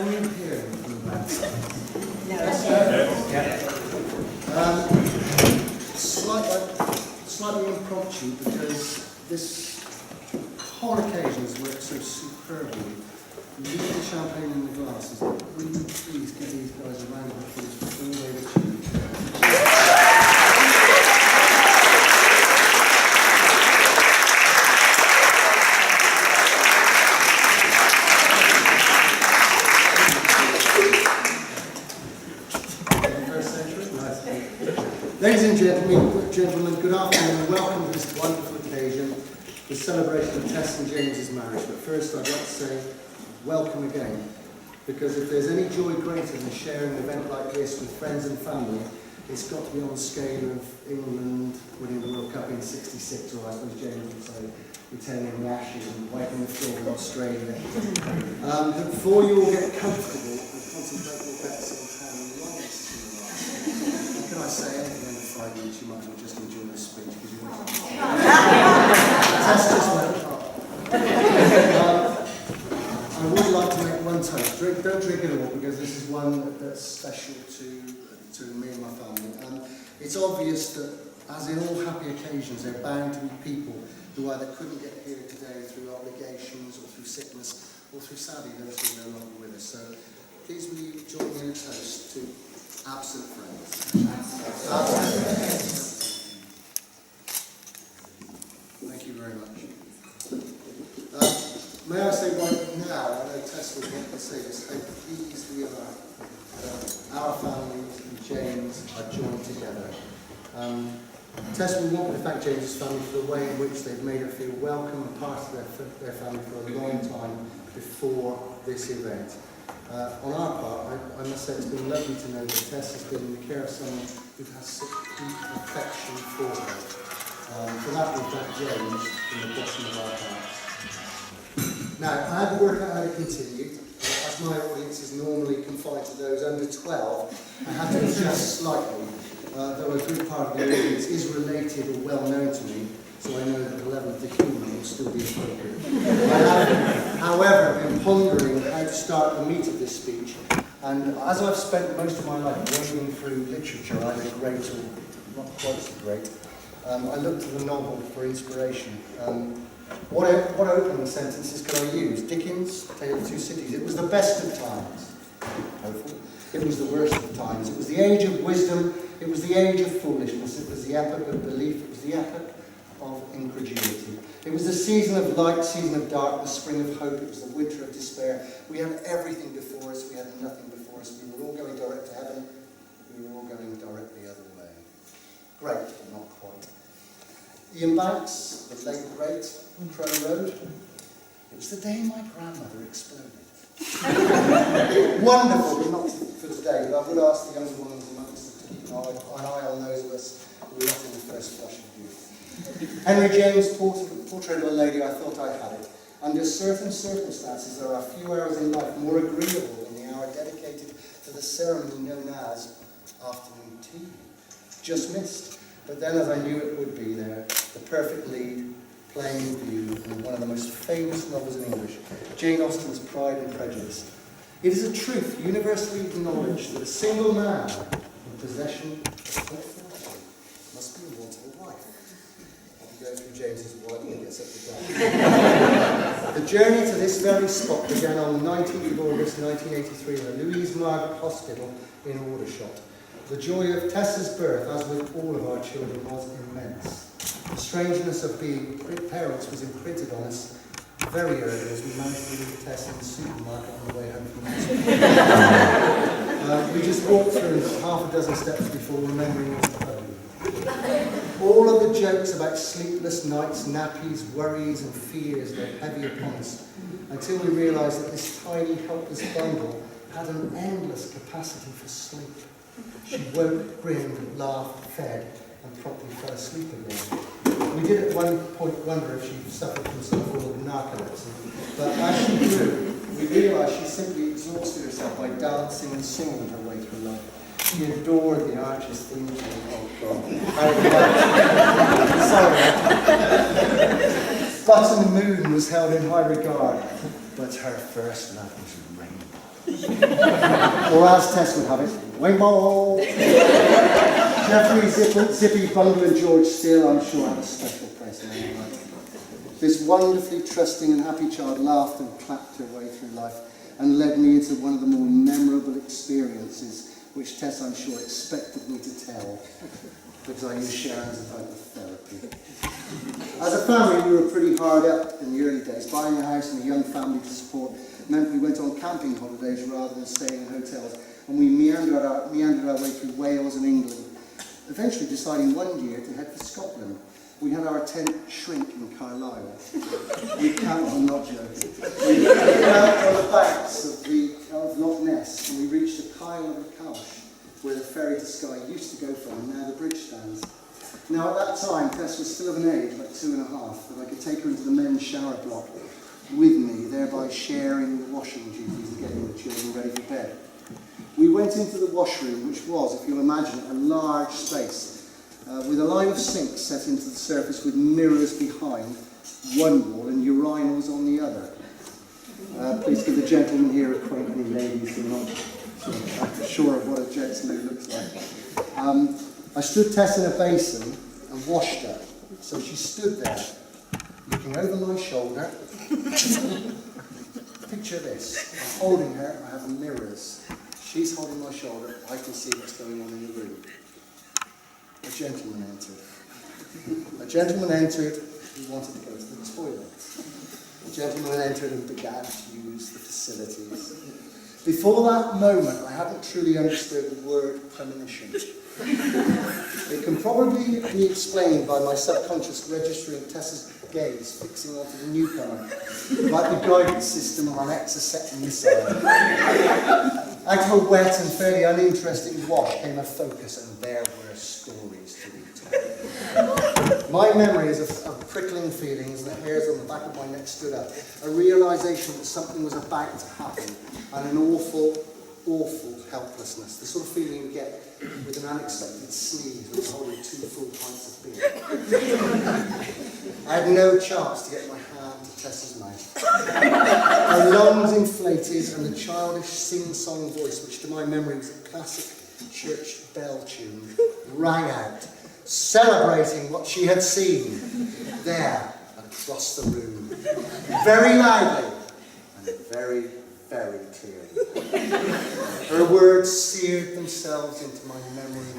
Can you hear me from the back? Slightly impromptu because this whole occasion has worked so superbly. Leave the champagne in the glasses. Will you please give these guys a round of applause for all they've achieved? Ladies and gentlemen, good afternoon and welcome to this wonderful occasion, the celebration of Tess and James's marriage. But first I'd like to say welcome again, because if there's any joy greater than sharing an event like this with friends and family, it's got to be on the scale of England winning the World Cup in '66, or I suppose James would say returning the Ashes and wiping the floor in Australia. But before you all get comfortable and contemplate your bets on how long this is going to last, how can I say anything under 5 minutes? You might as well just enjoy this speech because you know Tess just went up. I would like to make one toast. Don't drink it all because this is one that's special to me and my family. It's obvious that, as in all happy occasions, there are bound to be people who either couldn't get here today through obligations or through sickness or through sadly those who are no longer with us. So please will you join me in a toast to absent friends. Thank you very much. May I say right now, I know Tess would want to say this, how pleased we are that our families and James are joined together. Tess, we want to thank James's family for the way in which they've made her feel welcome and part of their family for a long time before this event. On our part, I must say it's been lovely to know that Tess has been in the care of someone who has such deep affection for her. For that we thank James from the bottom of our hearts. Now, I had to work out how to continue. As my audience is normally confined to those under 12, I had to adjust slightly, though a good part of the audience is related or well known to me, so I know that the level of the humour will still be appropriate. I have, however, been pondering how to start the meat of this speech, and as I've spent most of my life wading through literature, either great or not quite so great, I looked to the novel for inspiration. What opening sentences could I use? Dickens' Tale of Two Cities. It was the best of times. Hopefully. It was the worst of times. It was the age of wisdom. It was the age of foolishness. It was the epoch of belief. It was the epoch of incredulity. It was the season of light, season of dark, the spring of hope. It was the winter of despair. We had everything before us. We had nothing before us. We were all going direct to heaven. We were all going directly the other way. Great, but not quite. Ian Banks, the late great, Crow Road. It was the day my grandmother exploded. Wonderful, but not for today. But I would ask the younger ones amongst us to keep an eye on those of us who were not in the first flush of youth. Henry James' portrait of a lady, I thought I had it. Under certain circumstances, there are a few hours in life more agreeable than the hour dedicated to the ceremony known as afternoon tea. Just missed. But then, as I knew it would be there, the perfect lead, playing in view in one of the most famous novels in English, Jane Austen's Pride and Prejudice. It is a truth universally acknowledged that a single man in possession of full fortune must be in want of a wife. I'll go through James's wife when he gets up to that. The journey to this very spot began on the 19th of August 1983 in the Louise Margaret Hospital in Aldershot. The joy of Tessa's birth, as with all of our children, was immense. The strangeness of being parents was imprinted on us very early as we managed to leave Tess in the supermarket on the way home from hospital. We just walked through half a dozen steps before remembering what to home. All of the jokes about sleepless nights, nappies, worries and fears lay heavy upon us until we realised that this tiny, helpless bundle had an endless capacity for sleep. She woke, grinned, laughed, fed, and promptly fell asleep again. We did at one point wonder if she suffered from some form of narcolepsy, but as she grew, we realised she simply exhausted herself by dancing and singing her way through life. She adored the Archer's theme tune. Oh God. Sorry. Button Moon was held in high regard, but her first love was rain. Or as Tess would have it, Waymo! Jeffrey, Zippy, Bundle and George Steele, I'm sure, had a special place in their life. This wonderfully trusting and happy child laughed and clapped her way through life and led me into one of the more memorable experiences which Tess, I'm sure, expected me to tell, because I used Sharon as a type of therapy. As a family, we were pretty hard up in the early days. Buying a house and a young family to support meant we went on camping holidays rather than staying in hotels, and we meandered our way through Wales and England, eventually deciding one year to head for Scotland. We had our tent shrink in Carlisle. I'm not joking. We came out on the banks of Loch Ness, and we reached the Kyle of the Calsh, where the ferry to Skye used to go from, and now the bridge stands. Now at that time, Tess was still of an age, like 2.5, that I could take her into the men's shower block with me, thereby sharing the washing duties and getting the children ready for bed. We went into the washroom, which was, if you'll imagine it, a large space, with a line of sinks set into the surface with mirrors behind one wall and urinals on the other. Please give the gentleman here a quaint any ladies who are not sure of what a gent's loo looks like. I stood Tess in a basin and washed her. So she stood there, looking over my shoulder. Picture this, I'm holding her, I have mirrors. She's holding my shoulder, I can see what's going on in the room. A gentleman entered. A gentleman entered who wanted to go to the toilet. A gentleman entered and began to use the facilities. Before that moment, I hadn't truly understood the word premonition. It can probably be explained by my subconscious registering Tessa's gaze fixing onto the newcomer, like the guidance system on an Exocet missile. Out of a wet and fairly uninteresting wash came a focus, and there were stories to be told. My memories of prickling feelings and the hairs on the back of my neck stood up, a realisation that something was about to happen, and an awful, awful helplessness, the sort of feeling you get with an unexpected sneeze when you're holding 2 full pints of beer. I had no chance to get my hand to Tessa's mouth. Her lungs inflated and the childish sing-song voice, which to my memory was a classic church bell tune, rang out, celebrating what she had seen there across the room, very loudly and very, very clearly. Her words seared themselves into my memory.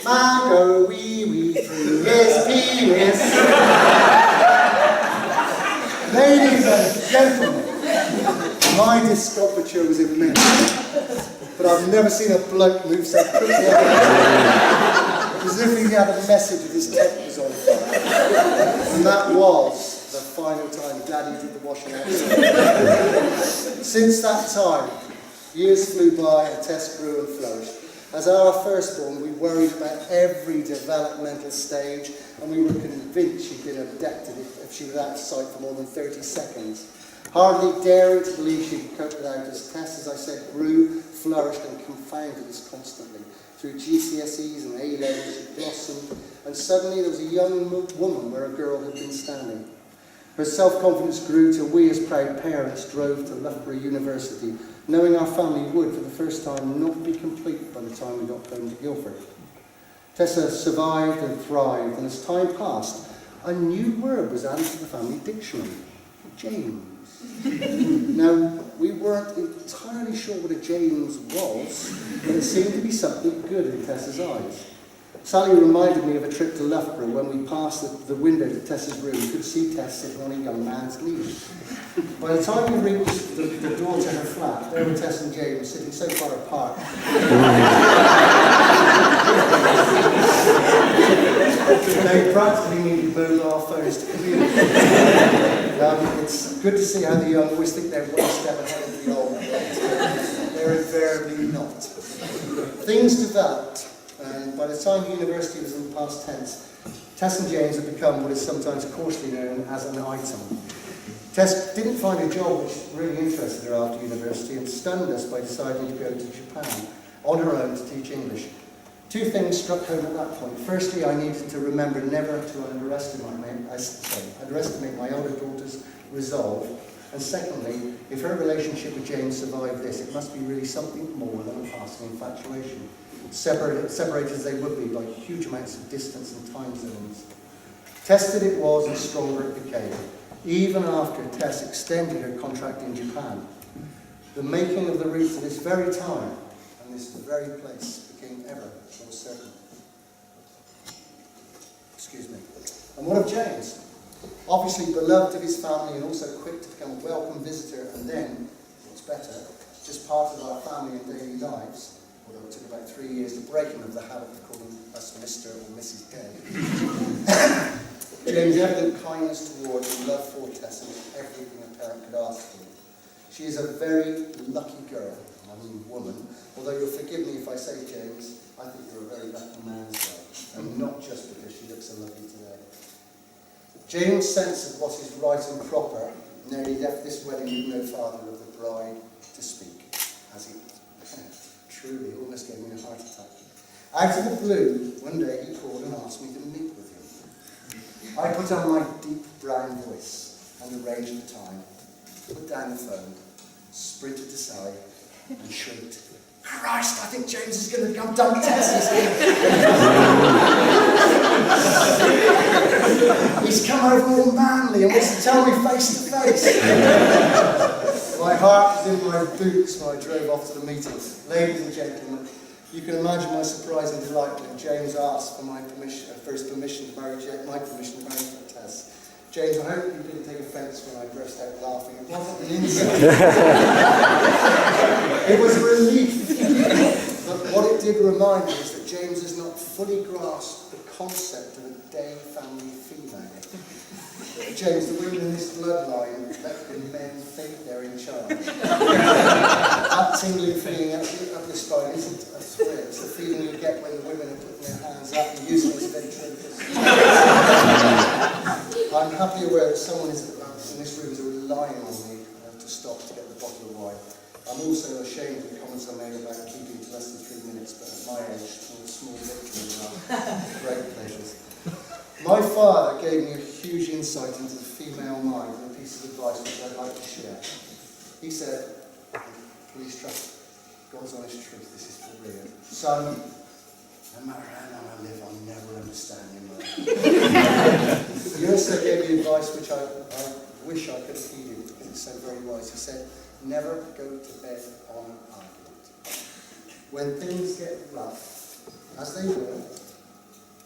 Margot wee wee through his penis. Ladies and gentlemen, my discomfiture was immense, but I've never seen a bloke move so quickly. It was as if he had a message with his tent was on fire. And that was the final time Daddy did the washing out. Since that time, years flew by and Tess grew and flourished. As our firstborn, we worried about every developmental stage, and we were convinced she'd been abducted if she was out of sight for more than 30 seconds. Hardly daring to believe she could cope without us, Tess, as I said, grew, flourished, and confounded us constantly. Through GCSEs and A-levels, she blossomed, and suddenly there was a young woman where a girl had been standing. Her self-confidence grew till we, as proud parents, drove to Loughborough University, knowing our family would, for the first time, not be complete by the time we got home to Guildford. Tessa survived and thrived, and as time passed, a new word was added to the family dictionary, James. Now, we weren't entirely sure what a James was, but it seemed to be something good in Tessa's eyes. Sally reminded me of a trip to Loughborough when we passed the window to Tessa's room and could see Tess sitting on a young man's knee. By the time we reached the door to her flat, there were Tess and James sitting so far apart. They practically needed mobile phones to communicate. It's good to see how the young always think they're one step ahead of the old. They're invariably not. Things developed. And by the time university was in the past tense, Tess and James had become what is sometimes coarsely known as an item. Tess didn't find a job which really interested her after university and stunned us by deciding to go to Japan on her own to teach English. 2 things struck home at that point. Firstly, I needed to remember never to underestimate my elder daughter's resolve. And secondly, if her relationship with James survived this, it must be really something more than a passing infatuation. Separated as they would be by huge amounts of distance and time zones. Tested it was, and stronger it became, even after Tess extended her contract in Japan. The making of the route to this very time and this very place became ever more certain. Excuse me. And what of James? Obviously beloved of his family and also quick to become a welcome visitor, and then, what's better, just part of our family and daily lives, although it took about 3 years to break him of the habit of calling us Mr. or Mrs. Day. James' evident kindness towards and love for Tessa was everything a parent could ask for. She is a very lucky girl, I mean woman, although you'll forgive me if I say, James, I think you're a very lucky man as well, and not just because she looks so lovely today. James' sense of what is right and proper nearly left this wedding with no father of the bride to speak, as he truly almost gave me a heart attack. Out of the blue, one day he called and asked me to meet with him. I put on my deep brown voice and arranged the time, put down the phone, sprinted aside, and shrieked, Christ, I think James is going to come down to Tessa's here. He's come over all manly and wants to tell me face to face. My heart was in my boots when I drove off to the meeting. Ladies and gentlemen, you can imagine my surprise and delight when James asked for my permission, my permission to marry Tess. James, I hope you didn't take offence when I burst out laughing. It wasn't an insult. It was relief. But what it did remind me is that James has not fully grasped the concept of a day family female. James, the women in this bloodline let the men think they're in charge. That tingling feeling up your spine isn't a thrill. It's the feeling you get when the women are putting their hands up and using as ventriloquists. I'm happy aware that someone in this room is relying on me to stop to get the bottle of wine. I'm also ashamed of the comments I made about keeping it to less than 3 minutes, but at my age, small victories are great pleasures. My father gave me a huge insight into the female mind and a piece of advice which I'd like to share. He said, please trust God's honest truth, this is for real. Son, no matter how long I live, I'll never understand your mind. He also gave me advice which I wish I could have heeded because it's so very wise. He said, never go to bed on an argument. When things get rough, as they will,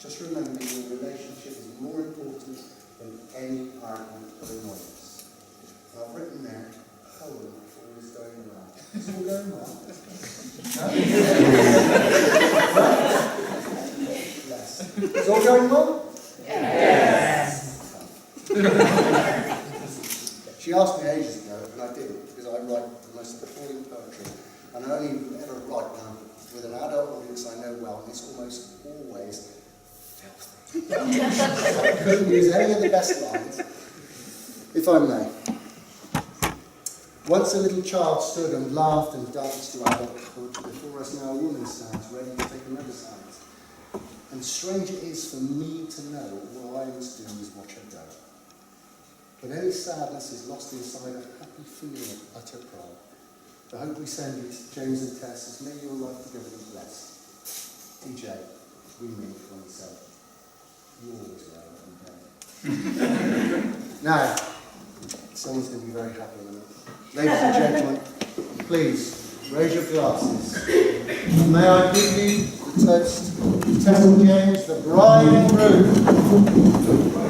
just remember your relationship is more important than any argument or annoyance. And I've written there, hold if all is going well. It's all going well. Yes. It's all going well? Yes. She asked me ages ago, and I didn't, because I write the most appalling poetry. And I only ever write now with an adult audience I know well, and it's almost always I couldn't use any of the best lines, if I may. Once a little child stood and laughed and danced to adulthood. Before us now a woman stands, ready to take another stance. And strange it is for me to know all I must do is watch her go. But any sadness is lost inside a happy feeling of utter pride. The hope we send you to James and Tess is may your life together be blessed. DJ, we mean 27. You always know. Now, someone's going to be very happy with it. Ladies and gentlemen, please raise your glasses. And may I give you the toast, Tess and James, the bride and groom.